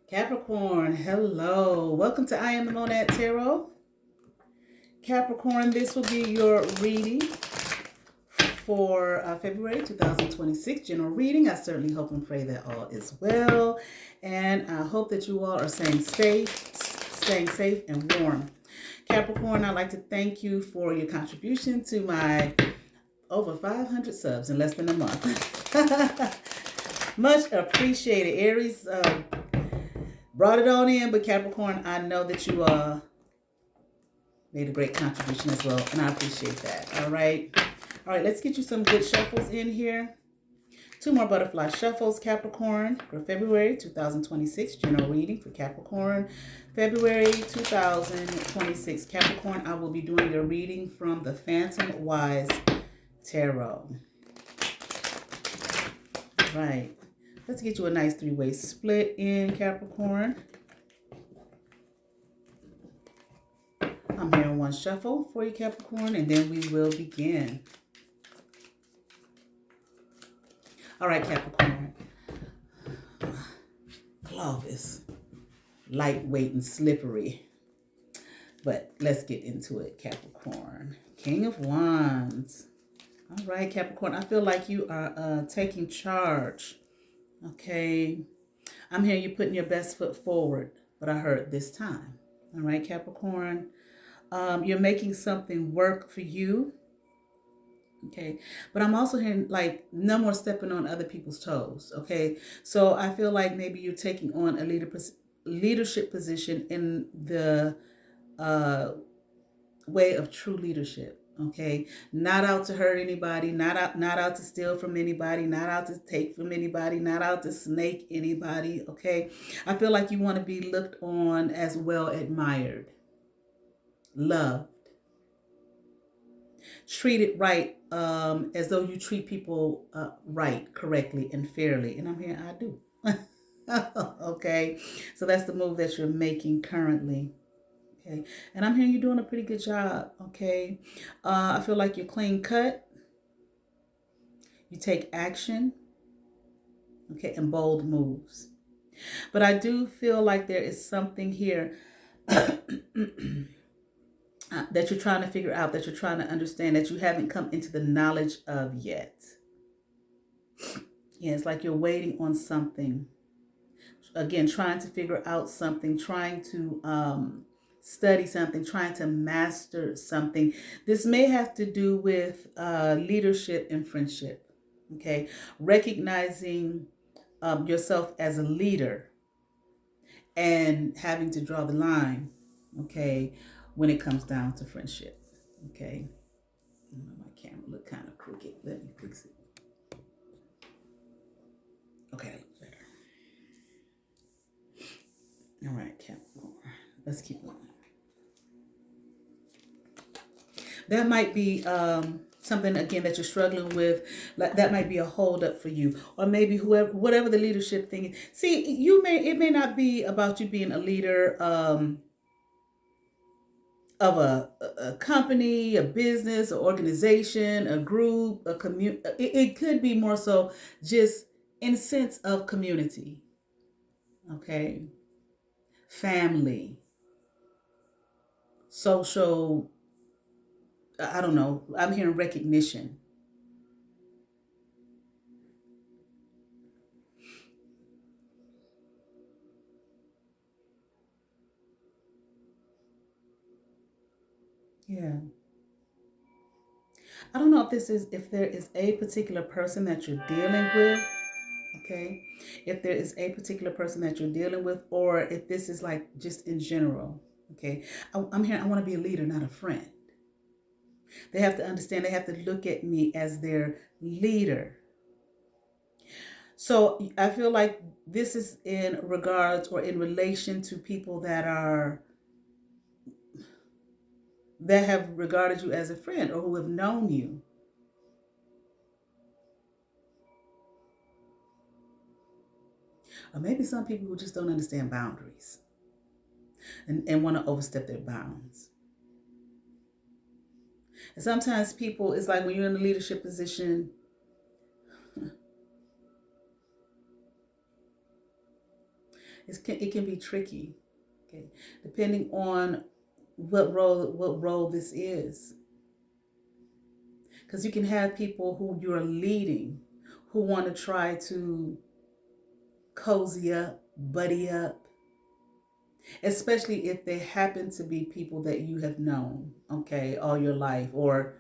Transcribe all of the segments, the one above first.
Capricorn, hello. Welcome to I Am the Monad Tarot. Capricorn, this will be your reading for February 2026, general reading. I certainly hope and pray that all is well. And I hope that you all are staying safe and warm. Capricorn, I'd like to thank you for your contribution to my over 500 subs in less than a month. Much appreciated. Aries brought it on in, but Capricorn, I know that you made a great contribution as well, and I appreciate that. All right, let's get you some good shuffles in here. 2 more butterfly shuffles, Capricorn, for February 2026, general reading for Capricorn. February 2026, Capricorn, I will be doing your reading from the Phantom Wise Tarot. All right. Let's get you a nice 3-way split in, Capricorn. I'm hearing 1 shuffle for you, Capricorn, and then we will begin. All right, Capricorn. Cloth is lightweight and slippery, but let's get into it, Capricorn. King of Wands. All right, Capricorn, I feel like you are taking charge. Okay, I'm hearing you putting your best foot forward, but I heard this time. All right, Capricorn, you're making something work for you. Okay, but I'm also hearing like no more stepping on other people's toes. Okay, so I feel like maybe you're taking on a leadership position in the way of true leadership. Okay, not out to hurt anybody, not out to steal from anybody, not out to take from anybody, not out to snake anybody. Okay, I feel like you want to be looked on as well admired, loved, treated right, as though you treat people right, correctly, and fairly. And I'm here, I do. Okay, so that's the move that you're making currently. Okay, and I'm hearing you're doing a pretty good job. Okay, I feel like you're clean cut. You take action. Okay, and bold moves. But I do feel like there is something here that you're trying to figure out, that you're trying to understand, that you haven't come into the knowledge of yet. Yeah, it's like you're waiting on something. Again, trying to figure out something, trying to study something, trying to master something. This may have to do with leadership and friendship. Okay, recognizing yourself as a leader and having to draw the line. Okay, when it comes down to friendship. Okay, my camera look kind of crooked. Let me fix it. Okay, better. All right, Capricorn. Let's keep going. That might be something again that you're struggling with. That might be a holdup for you, or maybe whatever the leadership thing is. See, it may not be about you being a leader of a company, a business, an organization, a group, a community. It could be more so just in a sense of community. Okay, family, social. I don't know. I'm hearing recognition. Yeah. I don't know if there is a particular person that you're dealing with. Okay. If there is a particular person that you're dealing with, or if this is like just in general. Okay. I'm here. I want to be a leader, not a friend. They have to understand, they have to look at me as their leader. So I feel like this is in regards or in relation to people that have regarded you as a friend or who have known you. Or maybe some people who just don't understand boundaries and want to overstep their bounds. And sometimes people, it's like when you're in a leadership position, It can be tricky, okay, depending on what role this is. Because you can have people who you're leading who want to try to cozy up, buddy up, especially if they happen to be people that you have known, okay, all your life or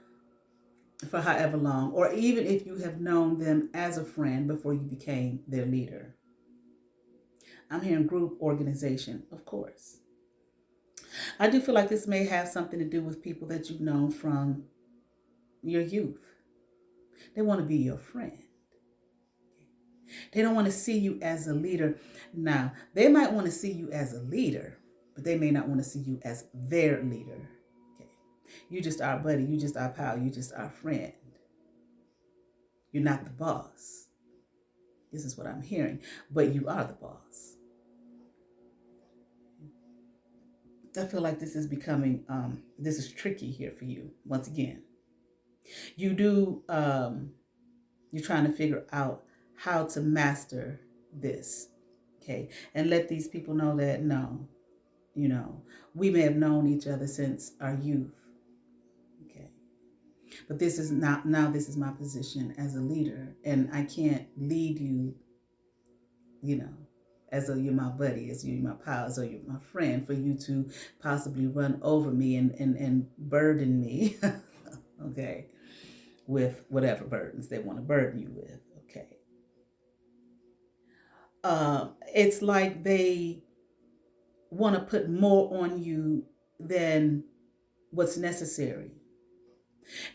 for however long, or even if you have known them as a friend before you became their leader. I'm hearing group organization, of course. I do feel like this may have something to do with people that you've known from your youth. They want to be your friend. They don't want to see you as a leader. Now, they might want to see you as a leader, but they may not want to see you as their leader. Okay. You just our buddy. You just our pal. You just our friend. You're not the boss. This is what I'm hearing. But you are the boss. I feel like this is becoming, this is tricky here for you. Once again, you do, you're trying to figure out how to master this, okay? And let these people know that no, we may have known each other since our youth, okay? But this is not, now this is my position as a leader, and I can't lead you, as though you're my buddy, as you're my pal, as though you're my friend, for you to possibly run over me and burden me, okay, with whatever burdens they want to burden you with, okay. It's like they want to put more on you than what's necessary.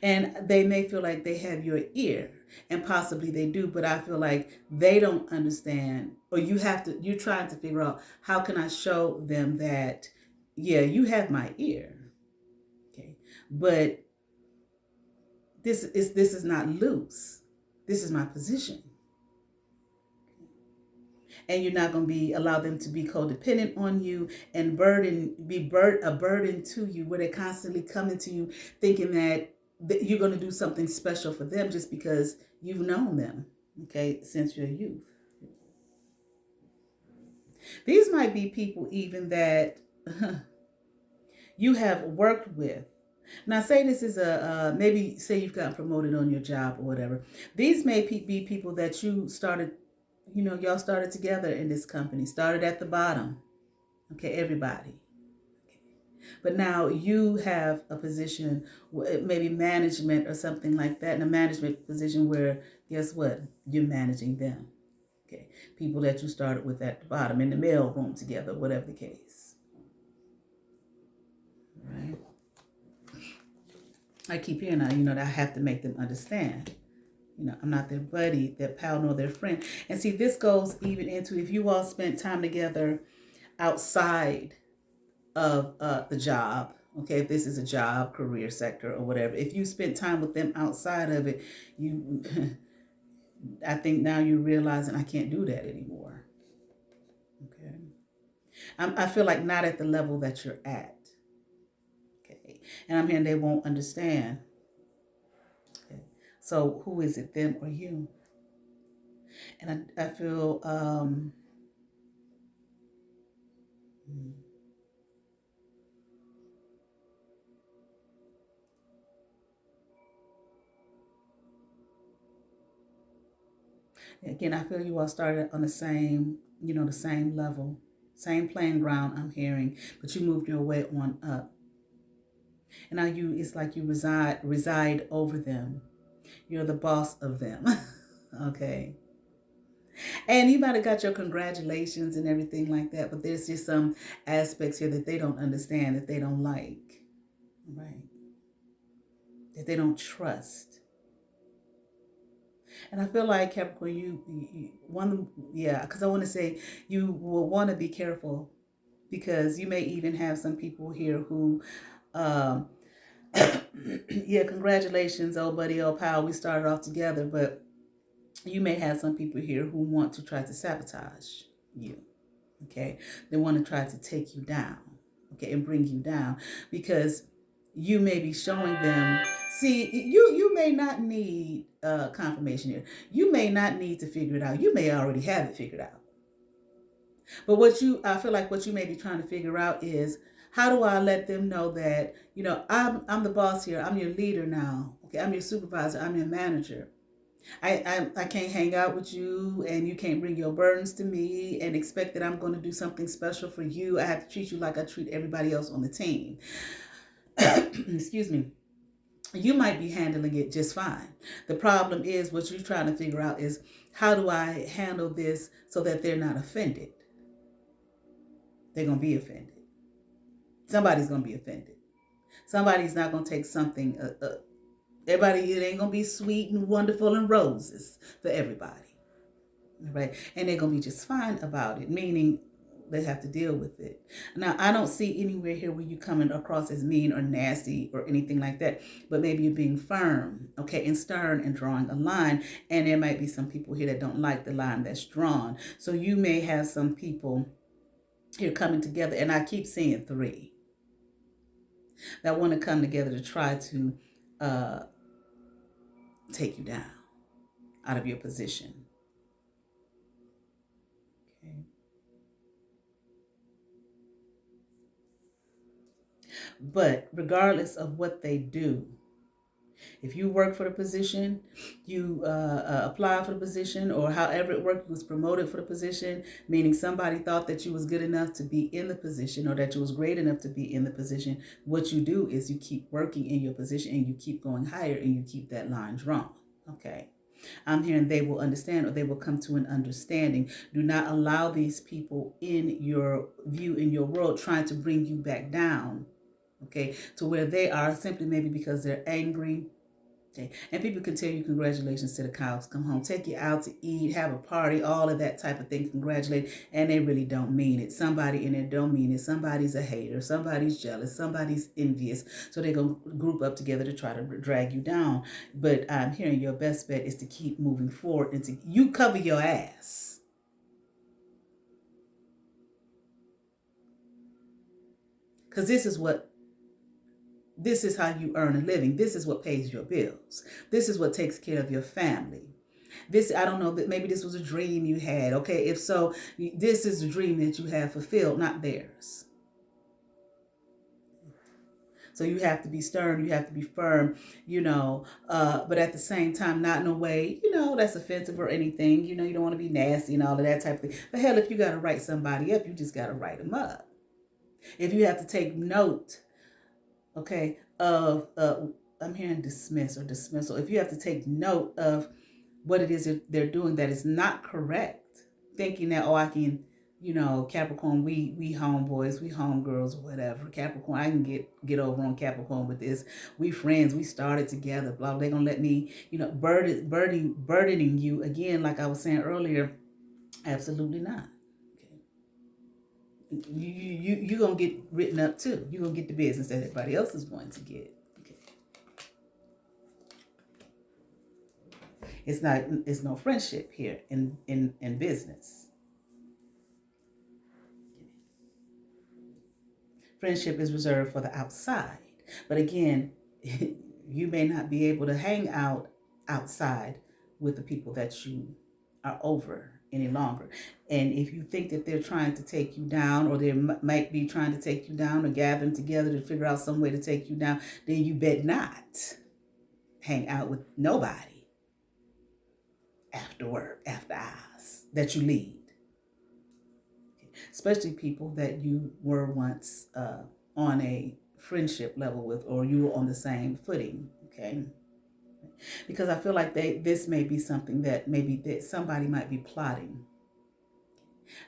And they may feel like they have your ear, and possibly they do, but I feel like they don't understand, or you're trying to figure out, how can I show them that, yeah, you have my ear, okay, but this is not loose. This is my position. And you're not going to allow them to be codependent on you and a burden to you, where they're constantly coming to you thinking that you're going to do something special for them just because you've known them, okay, since your youth. These might be people even that you have worked with. Now, say this is maybe say you've gotten promoted on your job or whatever. These may be people that you started, y'all started together in this company, started at the bottom, okay, everybody. But now you have a position, maybe management or something like that, in a management position where, guess what? You're managing them. Okay. People that you started with at the bottom in the mail room together, whatever the case. Right? I keep hearing now, that I have to make them understand. I'm not their buddy, their pal, nor their friend. And see, this goes even into if you all spent time together outside of the job, okay, if this is a job, career sector, or whatever, if you spent time with them outside of it, I think now you're realizing I can't do that anymore, okay. I feel like not at the level that you're at, okay, and I'm hearing they won't understand, okay. So who is it, them or you? And I feel again, I feel you all started on the same, the same level, same playing ground, I'm hearing, but you moved your way on up. And now it's like you reside over them. You're the boss of them. Okay. And you might have got your congratulations and everything like that, but there's just some aspects here that they don't understand, that they don't like, right? That they don't trust. And I feel like, Capricorn, you want, yeah, because I want to say you will want to be careful, because you may even have some people here who, yeah, congratulations, old buddy, old pal, we started off together, but you may have some people here who want to try to sabotage you, okay? They want to try to take you down, okay, and bring you down, because you may be showing them, see, you may not need confirmation here. You may not need to figure it out. You may already have it figured out. But I feel like what you may be trying to figure out is, how do I let them know that, I'm the boss here. I'm your leader now. Okay, I'm your supervisor. I'm your manager. I can't hang out with you and you can't bring your burdens to me and expect that I'm going to do something special for you. I have to treat you like I treat everybody else on the team. Excuse me. You might be handling it just fine. The problem is, what you're trying to figure out is, how do I handle this so that they're not offended? They're going to be offended. Somebody's going to be offended. Somebody's not going to take something. Everybody, it ain't going to be sweet and wonderful and roses for everybody. Right? And they're going to be just fine about it, meaning they have to deal with it. Now, I don't see anywhere here where you coming across as mean or nasty or anything like that, but maybe you're being firm, okay, and stern and drawing a line. And there might be some people here that don't like the line that's drawn. So you may have some people here coming together, and I keep seeing 3 that want to come together to try to take you down out of your position. Okay. But regardless of what they do, if you work for the position, you apply for the position, or however it worked, you was promoted for the position, meaning somebody thought that you was good enough to be in the position, or that you was great enough to be in the position, what you do is you keep working in your position and you keep going higher and you keep that line drawn. Okay. I'm hearing they will understand, or they will come to an understanding. Do not allow these people in your view, in your world, trying to bring you back down. Okay, to where they are simply maybe because they're angry. Okay, and people can tell you congratulations till the cows come home, take you out to eat, have a party, all of that type of thing, congratulate, and they really don't mean it. Somebody in there don't mean it. Somebody's a hater, somebody's jealous, somebody's envious, so they're going to group up together to try to drag you down. But I'm hearing your best bet is to keep moving forward and to you cover your ass. Because this is how you earn a living. This is what pays your bills. This is what takes care of your family. I don't know, that maybe this was a dream you had. Okay, if so, this is a dream that you have fulfilled, not theirs. So you have to be stern, you have to be firm, but at the same time, not in a way, that's offensive or anything. You don't want to be nasty and all of that type of thing. But hell, if you got to write somebody up, you just got to write them up. If you have to take note, okay, of I'm hearing dismiss or dismissal. If you have to take note of what it is that they're doing that is not correct, thinking that, I can, Capricorn, we homeboys, we homegirls, whatever. Capricorn, I can get over on Capricorn with this. We friends, we started together, blah, they're gonna let me, burdening you again, like I was saying earlier. Absolutely not. You're going to get written up too. You're going to get the business that everybody else is going to get. Okay. It's no friendship here in business. Friendship is reserved for the outside. But again, you may not be able to hang out outside with the people that you are over any longer. And if you think that they're trying to take you down, or they might be trying to take you down, or gathering together to figure out some way to take you down, then you bet not hang out with nobody after work, after hours, that you lead. Especially people that you were once on a friendship level with, or you were on the same footing, okay? Because I feel like this may be something that somebody might be plotting.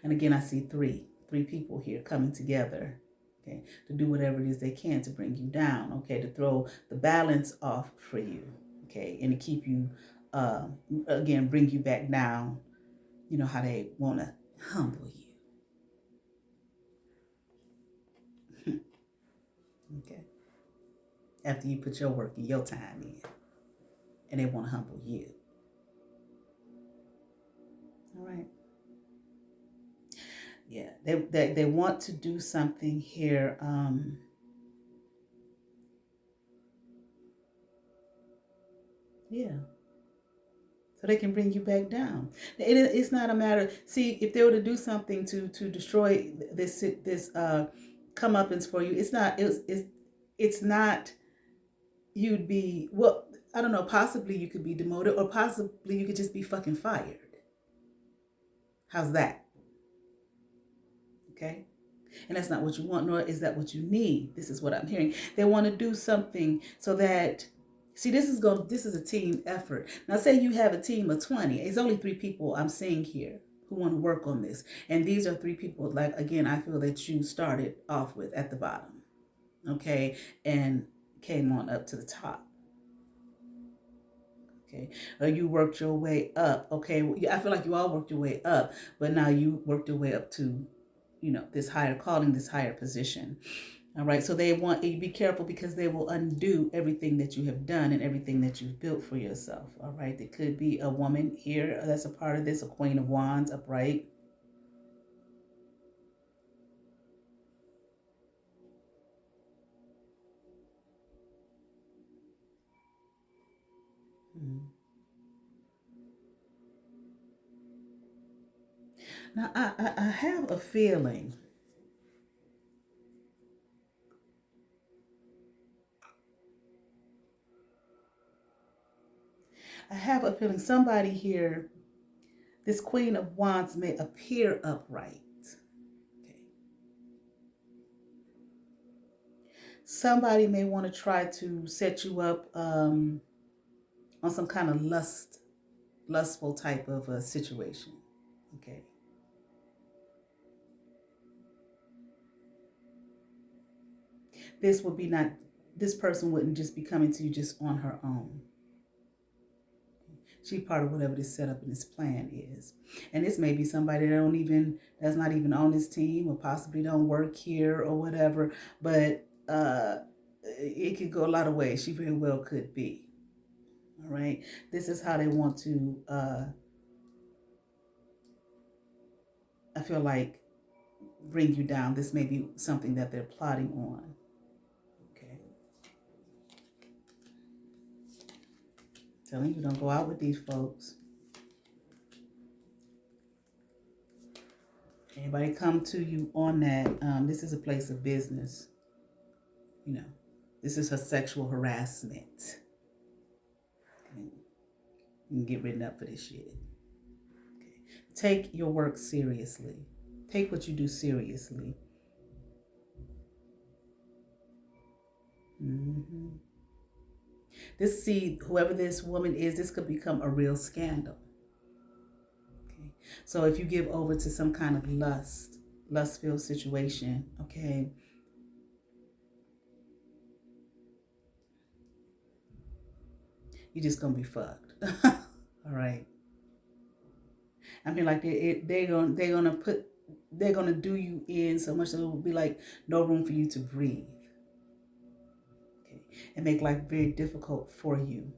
And again, I see three people here coming together, okay, to do whatever it is they can to bring you down, okay, to throw the balance off for you, okay, and to keep you, again, bring you back down. You know how they want to humble you. Okay. After you put your work and your time in, and they want to humble you. All right. Yeah, they want to do something here. Yeah. so they can bring you back down. It's not a matter. See, if they were to do something to destroy this comeuppance for you, it's not. You'd be, well, I don't know. Possibly you could be demoted, or possibly you could just be fucking fired. How's that? Okay. And that's not what you want, nor is that what you need. This is what I'm hearing. They want to do something so that, see, this is a team effort. Now say you have a team of 20. It's only 3 people I'm seeing here who want to work on this. And these are 3 people, like, again, I feel that you started off with at the bottom. Okay. And came on up to the top. Okay. Or you worked your way up. Okay. I feel like you all worked your way up, but now you worked your way up to, this higher calling, this higher position. All right. So they want you to be careful, because they will undo everything that you have done and everything that you've built for yourself. All right. There could be a woman here that's a part of this, a Queen of Wands upright. Now, I have a feeling. I have a feeling somebody here, this Queen of Wands, may appear upright. Okay. Somebody may want to try to set you up on some kind of lustful type of a situation. Okay. This would be not, this person wouldn't just be coming to you just on her own. She's part of whatever this setup and this plan is. And this may be somebody that's not even on this team, or possibly don't work here or whatever, but it could go a lot of ways. She very well could be. All right. This is how they want to, I feel like, bring you down. This may be something that they're plotting on. Okay. Telling you, don't go out with these folks. Anybody come to you on that, this is a place of business. This is her sexual harassment. You can get written up for this shit. Okay. Take your work seriously. Take what you do seriously. Mm-hmm. Whoever this woman is, this could become a real scandal. Okay. So if you give over to some kind of lust-filled situation, okay, you're just gonna be fucked. All right. I mean, like they're gonna do you in so much that it will be like no room for you to breathe. Okay. And make life very difficult for you.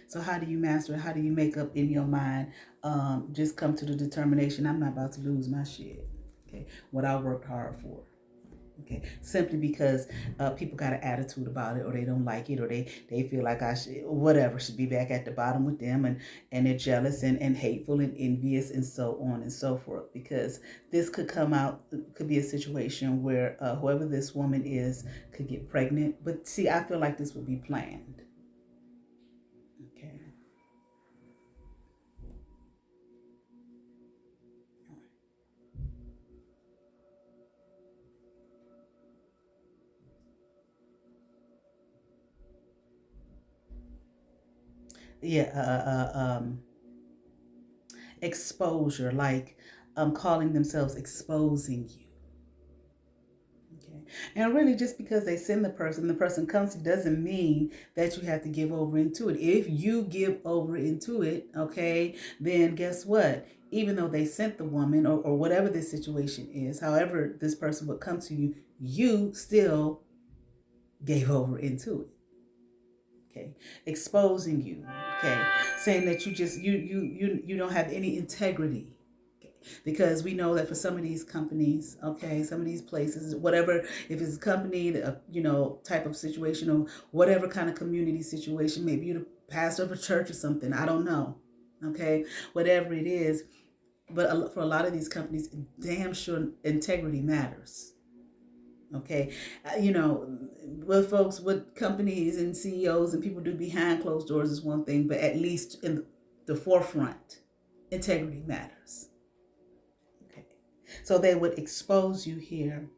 So how do you master it? How do you make up in your mind? Just come to the determination, I'm not about to lose my shit. Okay. What I worked hard for. Okay. Simply because people got an attitude about it, or they don't like it, or they feel like I should, whatever, should be back at the bottom with them, and they're jealous and hateful and envious and so on and so forth. Because this could be a situation where whoever this woman is could get pregnant. But see, I feel like this would be planned. Okay. Yeah, exposure, like calling themselves exposing you. Okay. And really, just because they send the person comes to you, doesn't mean that you have to give over into it. If you give over into it, okay, then guess what? Even though they sent the woman, or whatever this situation is, however this person would come to you, you still gave over into it. Okay, exposing you. Okay, saying that you don't have any integrity. Okay. because we know that for some of these companies, okay, some of these places, whatever, if it's a company, type of situation or whatever kind of community situation, maybe you're the pastor of a church or something, I don't know, okay, whatever it is. But for a lot of these companies, damn sure integrity matters. Okay, what folks, what companies and CEOs and people do behind closed doors is one thing, but at least in the forefront, integrity matters. Okay, so they would expose you here,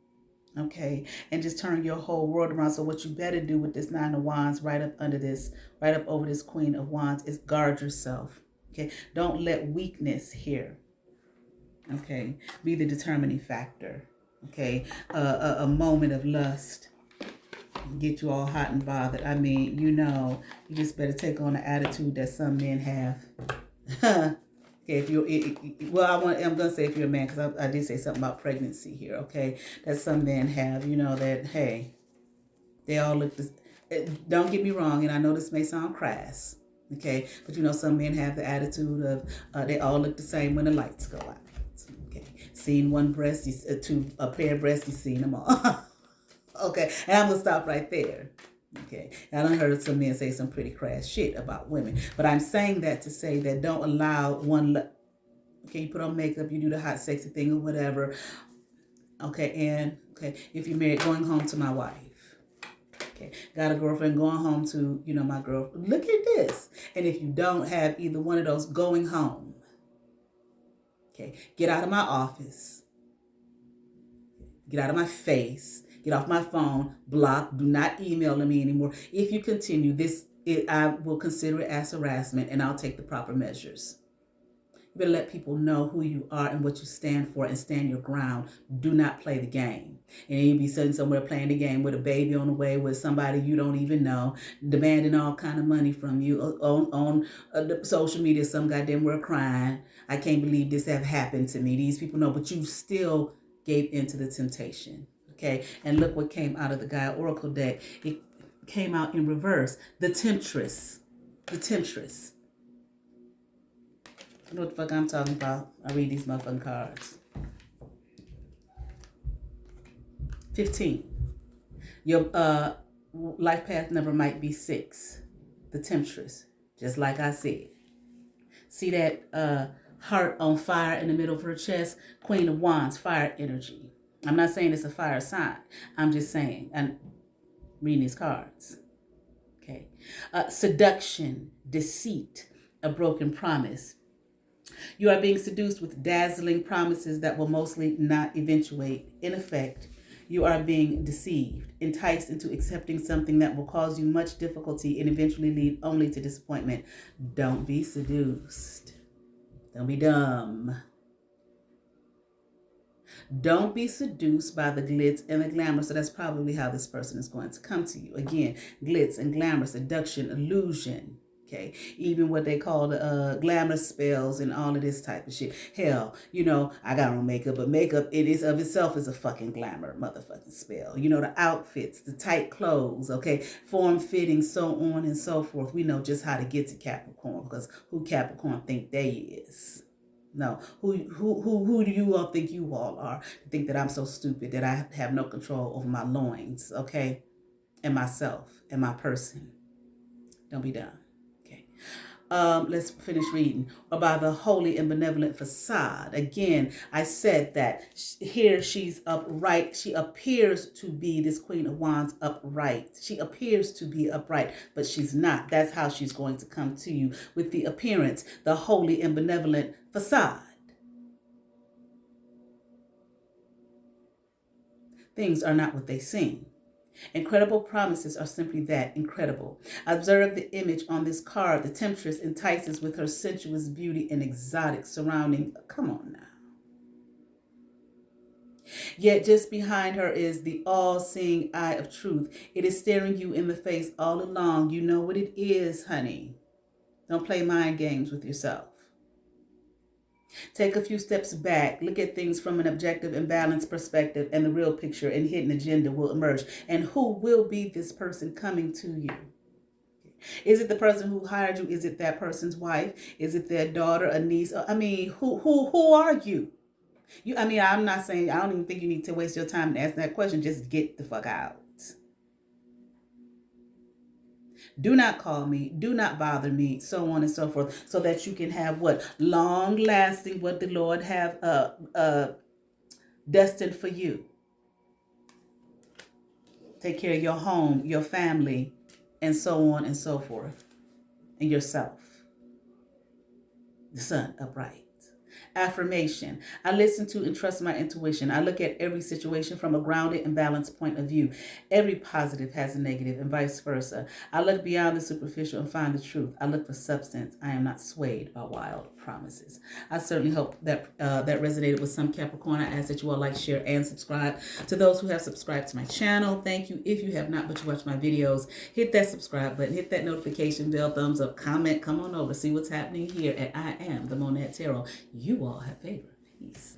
okay, and just turn your whole world around. So what you better do with this Nine of Wands right up under this, right up over this Queen of Wands, is guard yourself. Okay, don't let weakness here, okay, be the determining factor. Okay, a moment of lust get you all hot and bothered. I mean, you just better take on the attitude that some men have. Okay, if you're, I'm gonna say if you're a man, because I did say something about pregnancy here. Okay, that some men have. That hey, they all look this. Don't get me wrong, and I know this may sound crass. Okay, but some men have the attitude of they all look the same when the lights go out. Okay, seen one breast, a pair of breasts, you seen them all. Okay, and I'm gonna stop right there. Okay, I done heard some men say some pretty crass shit about women, but I'm saying that to say that don't allow okay, you put on makeup, you do the hot sexy thing or whatever. Okay, and if you're married, going home to my wife. Okay, got a girlfriend, going home to my girl. Look at this, and if you don't have either one of those, going home. Okay, get out of my office. Get out of my face. Get off my phone. Block. Do not email me anymore. If you continue this, I will consider it as harassment, and I'll take the proper measures. You better let people know who you are and what you stand for, and stand your ground. Do not play the game. And you be sitting somewhere playing the game with a baby on the way, with somebody you don't even know, demanding all kind of money from you on the social media. Some goddamn were crying. I can't believe this have happened to me. These people know, but you still gave into the temptation. Okay, and look what came out of the Gaia Oracle deck. It came out in reverse. The Temptress. The Temptress. I know what the fuck I'm talking about. I read these motherfucking cards. 15. Your life path number might be 6. The Temptress. Just like I said. See that heart on fire in the middle of her chest? Queen of Wands, fire energy. I'm not saying it's a fire sign. I'm just saying, and reading these cards. Okay. Seduction, deceit, a broken promise. You are being seduced with dazzling promises that will mostly not eventuate. In effect, you are being deceived, enticed into accepting something that will cause you much difficulty and eventually lead only to disappointment. Don't be seduced. Don't be dumb. Don't be seduced by the glitz and the glamour. So that's probably how this person is going to come to you. Again, glitz and glamour, seduction, illusion. Okay, even what they call the glamour spells and all of this type of shit. Hell, I got on makeup, but makeup it is of itself is a fucking glamour motherfucking spell. The outfits, the tight clothes, okay, form fitting, so on and so forth. We know just how to get to Capricorn, because who Capricorn think they is. No, who do you all think you all are? To think that I'm so stupid that I have no control over my loins, okay, and myself and my person. Don't be dumb. Okay. Let's finish reading about the holy and benevolent facade. Again, I said that here she's upright. She appears to be this Queen of Wands upright. She appears to be upright, but she's not. That's how she's going to come to you, with the appearance, the holy and benevolent facade. Things are not what they seem. Incredible promises are simply that, incredible. Observe the image on this card. The temptress entices with her sensuous beauty and exotic surrounding. Come on now. Yet just behind her is the all-seeing eye of truth. It is staring you in the face all along. You know what it is, honey. Don't play mind games with yourself. Take a few steps back, look at things from an objective and balanced perspective, and the real picture and hidden agenda will emerge. And who will be this person coming to you? Is it the person who hired you? Is it that person's wife? Is it their daughter, a niece? I mean, who are you? I mean, I'm not saying, I don't even think you need to waste your time to ask that question. Just get the fuck out. Do not call me. Do not bother me, so on and so forth, so that you can have what? Long lasting, what the Lord have destined for you. Take care of your home, your family, and so on and so forth, and yourself. The sun upright. Affirmation. I listen to and trust my intuition. I look at every situation from a grounded and balanced point of view. Every positive has a negative and vice versa. I look beyond the superficial and find the truth. I look for substance. I am not swayed by wild promises. I certainly hope that that resonated with some Capricorn. I ask that you all like, share, and subscribe. To those who have subscribed to my channel, thank you. If you have not, but you watch my videos, hit that subscribe button, hit that notification bell, thumbs up, comment, come on over, see what's happening here at I Am the Monad Tarot. You all have favor. Peace.